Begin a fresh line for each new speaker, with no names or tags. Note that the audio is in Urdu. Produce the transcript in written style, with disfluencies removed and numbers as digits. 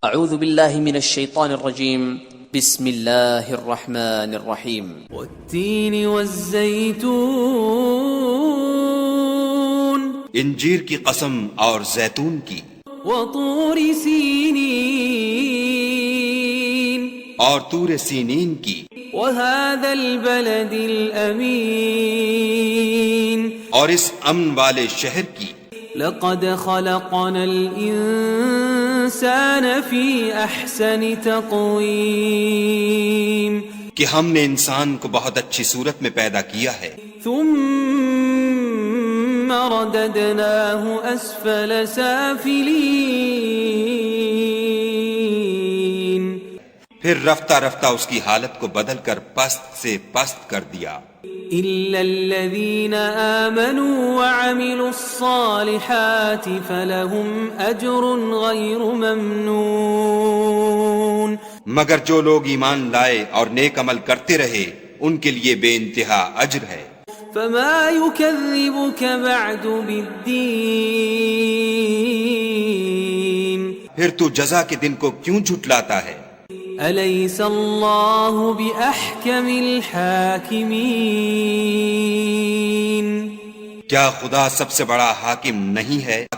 اعوذ باللہ من الشیطان الرجیم بسم اللہ الرحمن الرحیم
والتین والزیتون
انجیر کی قسم اور زیتون کی،
وطور سینین
اور طور سینین کی،
وهذا البلد الامین
اور اس امن والے شہر کی۔
لقد خلقنا الانسان فی احسن تقویم
کہ ہم نے انسان کو بہت اچھی صورت میں پیدا کیا ہے،
ثم رددناه اسفل سافلین
پھر رفتہ رفتہ اس کی حالت کو بدل کر پست سے پست کر دیا،
إلا الذين آمنوا وعملوا الصالحات فلهم أجر غير ممنون،
مگر جو لوگ ایمان لائے اور نیک عمل کرتے رہے ان کے لیے بے انتہا اجر ہے۔
فما يكذبك بعد بالدين،
پھر تو جزا کے دن کو کیوں جھٹلاتا ہے؟
أليس الله بأحكم الحاكمين،
کیا خدا سب سے بڑا حاکم نہیں ہے؟